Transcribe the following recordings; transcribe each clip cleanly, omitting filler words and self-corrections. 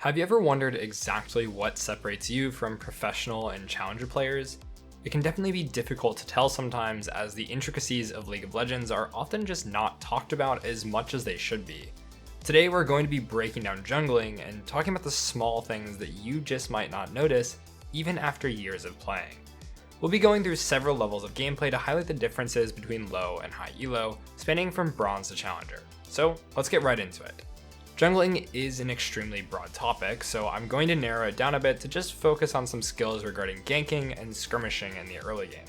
Have you ever wondered exactly what separates you from professional and challenger players? It can definitely be difficult to tell sometimes, as the intricacies of League of Legends are often just not talked about as much as they should be. Today we're going to be breaking down jungling and talking about the small things that you just might not notice even after years of playing. We'll be going through several levels of gameplay to highlight the differences between low and high elo, spanning from bronze to challenger. So let's get right into it. Jungling is an extremely broad topic, so I'm going to narrow it down a bit to just focus on some skills regarding ganking and skirmishing in the early game.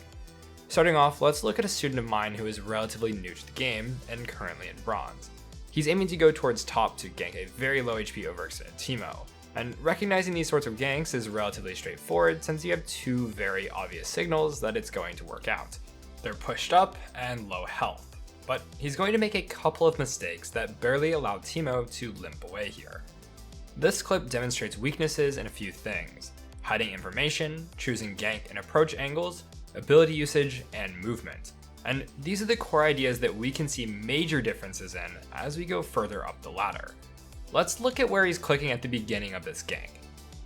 Starting off, let's look at a student of mine who is relatively new to the game and currently in bronze. He's aiming to go towards top to gank a very low HP overextended Teemo, and recognizing these sorts of ganks is relatively straightforward since you have two very obvious signals that it's going to work out. They're pushed up and low health. But he's going to make a couple of mistakes that barely allow Teemo to limp away here. This clip demonstrates weaknesses in a few things: hiding information, choosing gank and approach angles, ability usage, and movement. And these are the core ideas that we can see major differences in as we go further up the ladder. Let's look at where he's clicking at the beginning of this gank.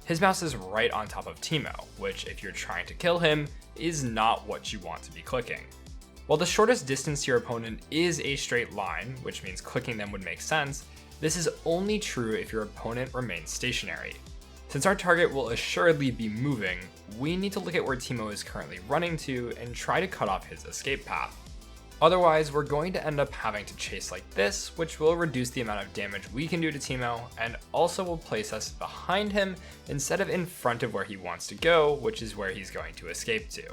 His mouse is right on top of Teemo, which if you're trying to kill him, is not what you want to be clicking. While the shortest distance to your opponent is a straight line, which means clicking them would make sense, this is only true if your opponent remains stationary. Since our target will assuredly be moving, we need to look at where Teemo is currently running to and try to cut off his escape path. Otherwise, we're going to end up having to chase like this, which will reduce the amount of damage we can do to Teemo and also will place us behind him instead of in front of where he wants to go, which is where he's going to escape to.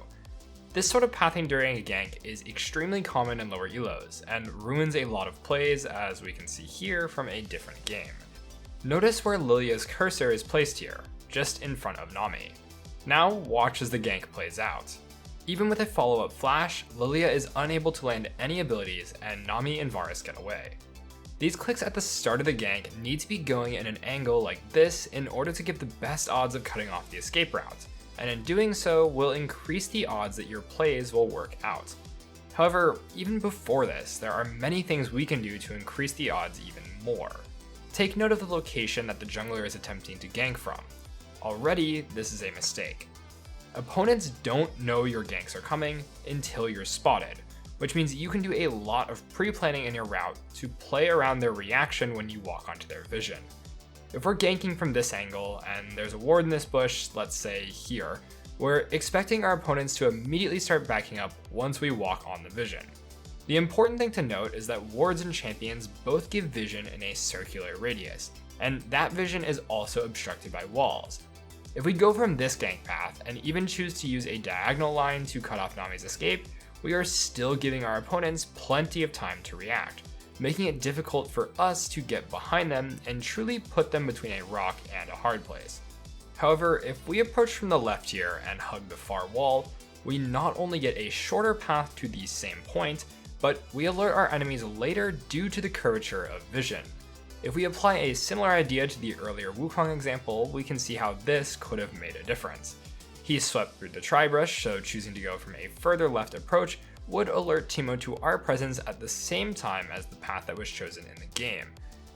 This sort of pathing during a gank is extremely common in lower elos, and ruins a lot of plays, as we can see here from a different game. Notice where Lilia's cursor is placed here, just in front of Nami. Now watch as the gank plays out. Even with a follow-up flash, Lilia is unable to land any abilities and Nami and Varus get away. These clicks at the start of the gank need to be going in an angle like this in order to give the best odds of cutting off the escape route, and in doing so will increase the odds that your plays will work out. However, even before this, there are many things we can do to increase the odds even more. Take note of the location that the jungler is attempting to gank from. Already, this is a mistake. Opponents don't know your ganks are coming until you're spotted, which means you can do a lot of pre-planning in your route to play around their reaction when you walk onto their vision. If we're ganking from this angle and there's a ward in this bush, let's say here, we're expecting our opponents to immediately start backing up once we walk on the vision. The important thing to note is that wards and champions both give vision in a circular radius, and that vision is also obstructed by walls. If we go from this gank path and even choose to use a diagonal line to cut off Nami's escape, we are still giving our opponents plenty of time to react, making it difficult for us to get behind them and truly put them between a rock and a hard place. However, if we approach from the left here and hug the far wall, we not only get a shorter path to the same point, but we alert our enemies later due to the curvature of vision. If we apply a similar idea to the earlier Wukong example, we can see how this could have made a difference. He swept through the tri-brush, so choosing to go from a further left approach would alert Teemo to our presence at the same time as the path that was chosen in the game.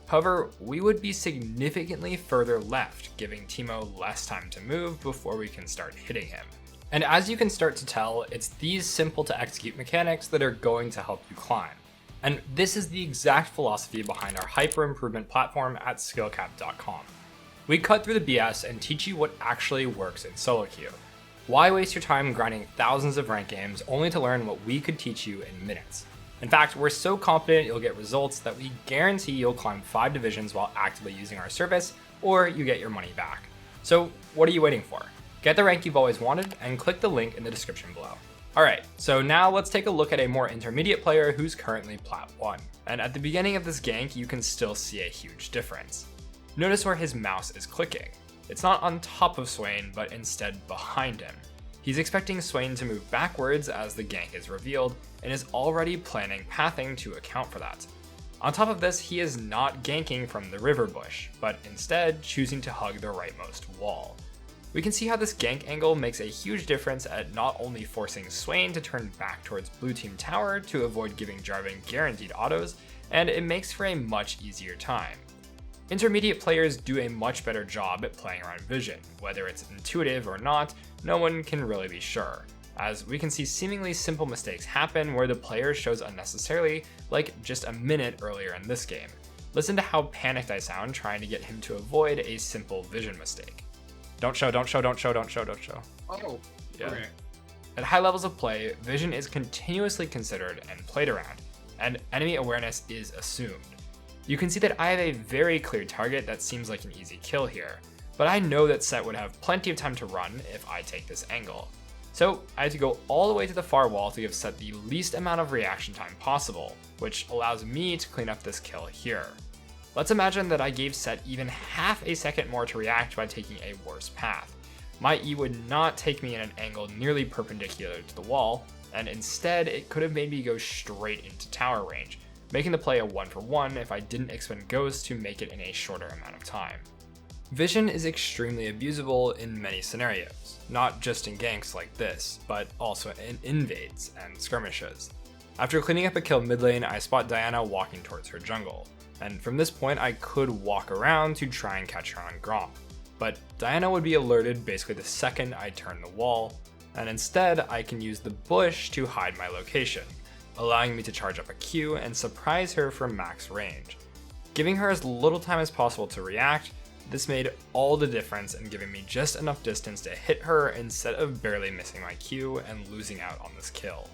However, we would be significantly further left, giving Teemo less time to move before we can start hitting him. And as you can start to tell, it's these simple to execute mechanics that are going to help you climb. And this is the exact philosophy behind our hyper improvement platform at skillcap.com. We cut through the BS and teach you what actually works in solo queue. Why waste your time grinding thousands of ranked games only to learn what we could teach you in minutes? In fact, we're so confident you'll get results that we guarantee you'll climb 5 divisions while actively using our service, or you get your money back. So what are you waiting for? Get the rank you've always wanted and click the link in the description below. Alright, so now let's take a look at a more intermediate player who's currently Plat 1. And at the beginning of this gank, you can still see a huge difference. Notice where his mouse is clicking. It's not on top of Swain, but instead behind him. He's expecting Swain to move backwards as the gank is revealed, and is already planning pathing to account for that. On top of this, he is not ganking from the river bush, but instead choosing to hug the rightmost wall. We can see how this gank angle makes a huge difference at not only forcing Swain to turn back towards blue team tower to avoid giving Jarvan guaranteed autos, and it makes for a much easier time. Intermediate players do a much better job at playing around vision. Whether it's intuitive or not, no one can really be sure, as we can see seemingly simple mistakes happen where the player shows unnecessarily, like just a minute earlier in this game. Listen to how panicked I sound trying to get him to avoid a simple vision mistake. Don't show. Oh, Yeah. okay. At high levels of play, vision is continuously considered and played around, and enemy awareness is assumed. You can see that I have a very clear target that seems like an easy kill here, but I know that Set would have plenty of time to run if I take this angle. So I had to go all the way to the far wall to give Set the least amount of reaction time possible, which allows me to clean up this kill here. Let's imagine that I gave Set even half a second more to react by taking a worse path. My E would not take me in an angle nearly perpendicular to the wall, and instead it could have made me go straight into tower range, making the play a 1-for-1 if I didn't expend Ghost to make it in a shorter amount of time. Vision is extremely abusable in many scenarios, not just in ganks like this, but also in invades and skirmishes. After cleaning up a kill mid lane, I spot Diana walking towards her jungle, and from this point I could walk around to try and catch her on Gromp. But Diana would be alerted basically the second I turn the wall, and instead I can use the bush to hide my location, allowing me to charge up a Q and surprise her from max range. Giving her as little time as possible to react, this made all the difference in giving me just enough distance to hit her instead of barely missing my Q and losing out on this kill.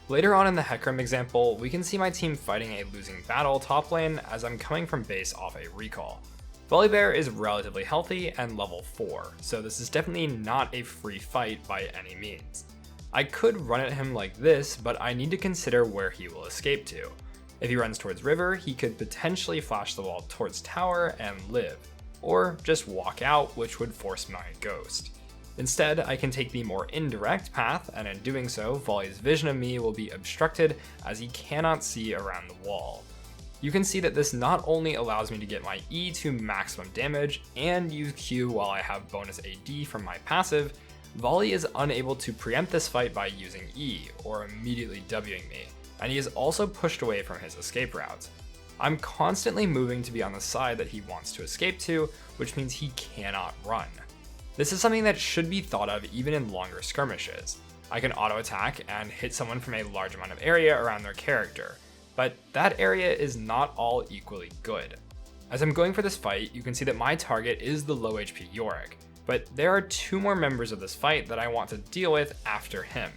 Later on in the Hecarim example, we can see my team fighting a losing battle top lane as I'm coming from base off a recall. Volibear is relatively healthy and level 4, so this is definitely not a free fight by any means. I could run at him like this, but I need to consider where he will escape to. If he runs towards river, he could potentially flash the wall towards tower and live, or just walk out, which would force my ghost. Instead, I can take the more indirect path, and in doing so, Volley's vision of me will be obstructed as he cannot see around the wall. You can see that this not only allows me to get my E to maximum damage and use Q while I have bonus AD from my passive, Volley is unable to preempt this fight by using E, or immediately Wing me, and he is also pushed away from his escape route. I'm constantly moving to be on the side that he wants to escape to, which means he cannot run. This is something that should be thought of even in longer skirmishes. I can auto attack and hit someone from a large amount of area around their character, but that area is not all equally good. As I'm going for this fight, you can see that my target is the low HP Yorick, but there are 2 more members of this fight that I want to deal with after him.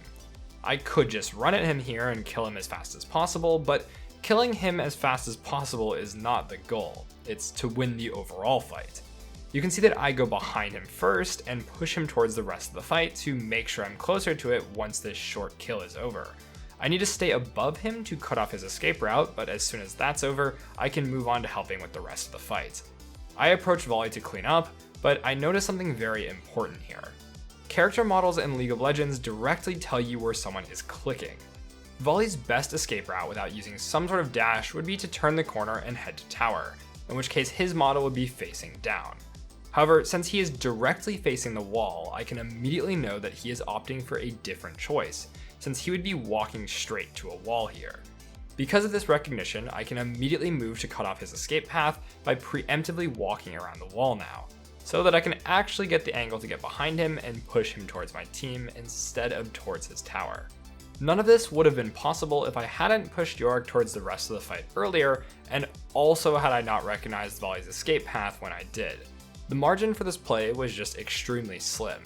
I could just run at him here and kill him as fast as possible, but killing him as fast as possible is not the goal, it's to win the overall fight. You can see that I go behind him first and push him towards the rest of the fight to make sure I'm closer to it once this short kill is over. I need to stay above him to cut off his escape route, but as soon as that's over, I can move on to helping with the rest of the fight. I approach Volley to clean up, but I notice something very important here. Character models in League of Legends directly tell you where someone is clicking. Volley's best escape route without using some sort of dash would be to turn the corner and head to tower, in which case his model would be facing down. However, since he is directly facing the wall, I can immediately know that he is opting for a different choice, since he would be walking straight to a wall here. Because of this recognition, I can immediately move to cut off his escape path by preemptively walking around the wall now, so that I can actually get the angle to get behind him and push him towards my team instead of towards his tower. None of this would have been possible if I hadn't pushed Yorick towards the rest of the fight earlier, and also had I not recognized Volley's escape path when I did. The margin for this play was just extremely slim.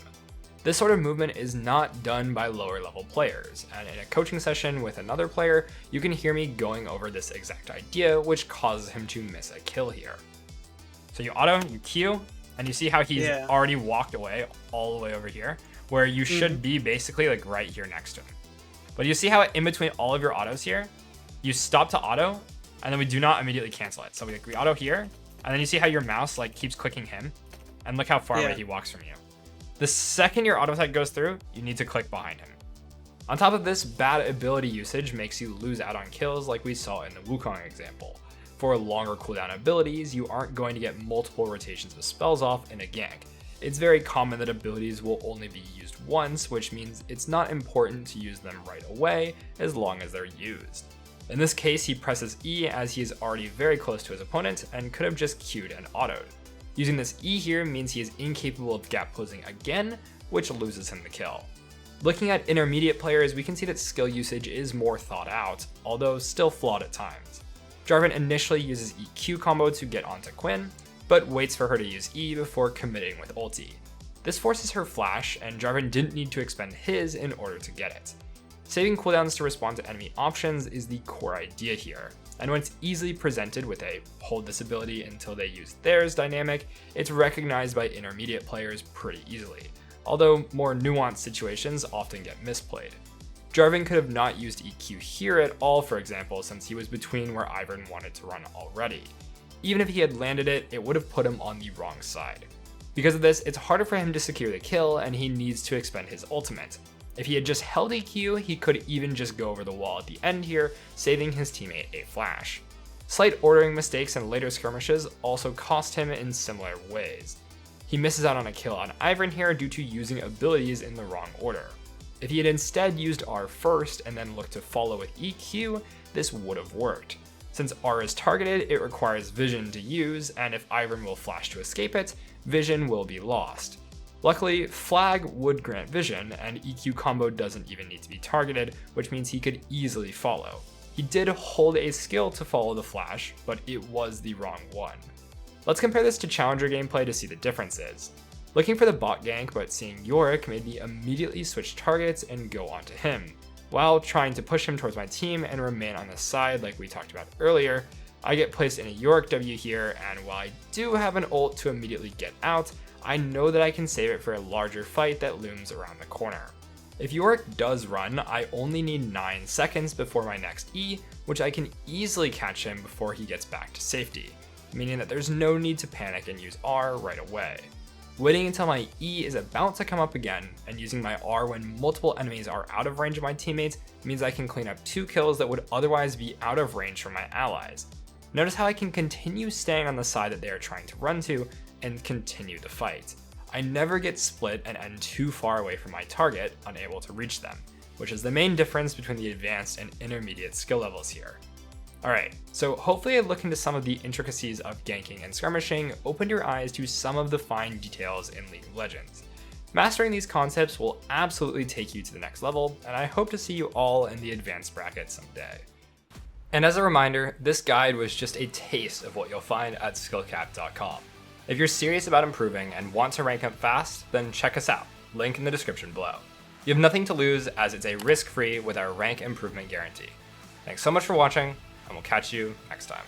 This sort of movement is not done by lower level players, and in a coaching session with another player, you can hear me going over this exact idea, which causes him to miss a kill here. So you auto, you Q, and you see how he's already walked away all the way over here, where you should be basically like right here next to him. But you see how in between all of your autos here, you stop to auto, and then we do not immediately cancel it. So we auto here, and then you see how your mouse like keeps clicking him, and look how far away he walks from you. The second your auto attack goes through, you need to click behind him. On top of this, bad ability usage makes you lose out on kills like we saw in the Wukong example. For longer cooldown abilities, you aren't going to get multiple rotations of spells off in a gank. It's very common that abilities will only be used once, which means it's not important to use them right away as long as they're used. In this case, he presses E as he is already very close to his opponent and could have just Q'd and autoed. Using this E here means he is incapable of gap closing again, which loses him the kill. Looking at intermediate players, we can see that skill usage is more thought out, although still flawed at times. Jarvan initially uses EQ combo to get onto Quinn, but waits for her to use E before committing with ulti. This forces her flash, and Jarvan didn't need to expend his in order to get it. Saving cooldowns to respond to enemy options is the core idea here, and when it's easily presented with a hold this ability until they use theirs dynamic, it's recognized by intermediate players pretty easily, although more nuanced situations often get misplayed. Jarvan could have not used EQ here at all, for example, since he was between where Ivern wanted to run already. Even if he had landed it, it would have put him on the wrong side. Because of this, it's harder for him to secure the kill, and he needs to expend his ultimate. If he had just held EQ, he could even just go over the wall at the end here, saving his teammate a flash. Slight ordering mistakes in later skirmishes also cost him in similar ways. He misses out on a kill on Ivern here due to using abilities in the wrong order. If he had instead used R first and then looked to follow with EQ, this would have worked. Since R is targeted, it requires vision to use, and if Ivern will flash to escape it, vision will be lost. Luckily, flag would grant vision, and EQ combo doesn't even need to be targeted, which means he could easily follow. He did hold a skill to follow the flash, but it was the wrong one. Let's compare this to Challenger gameplay to see the differences. Looking for the bot gank, but seeing Yorick made me immediately switch targets and go onto him. While trying to push him towards my team and remain on the side like we talked about earlier, I get placed in a Yorick W here, and while I do have an ult to immediately get out, I know that I can save it for a larger fight that looms around the corner. If Yorick does run, I only need 9 seconds before my next E, which I can easily catch him before he gets back to safety, meaning that there's no need to panic and use R right away. Waiting until my E is about to come up again, and using my R when multiple enemies are out of range of my teammates means I can clean up 2 kills that would otherwise be out of range from my allies. Notice how I can continue staying on the side that they are trying to run to, and continue the fight. I never get split and end too far away from my target, unable to reach them, which is the main difference between the advanced and intermediate skill levels here. Alright, so hopefully looking into some of the intricacies of ganking and skirmishing opened your eyes to some of the fine details in League of Legends. Mastering these concepts will absolutely take you to the next level, and I hope to see you all in the advanced bracket someday. And as a reminder, this guide was just a taste of what you'll find at skillcap.com. If you're serious about improving and want to rank up fast, then check us out, link in the description below. You have nothing to lose as it's a risk-free with our rank improvement guarantee. Thanks so much for watching, and we'll catch you next time.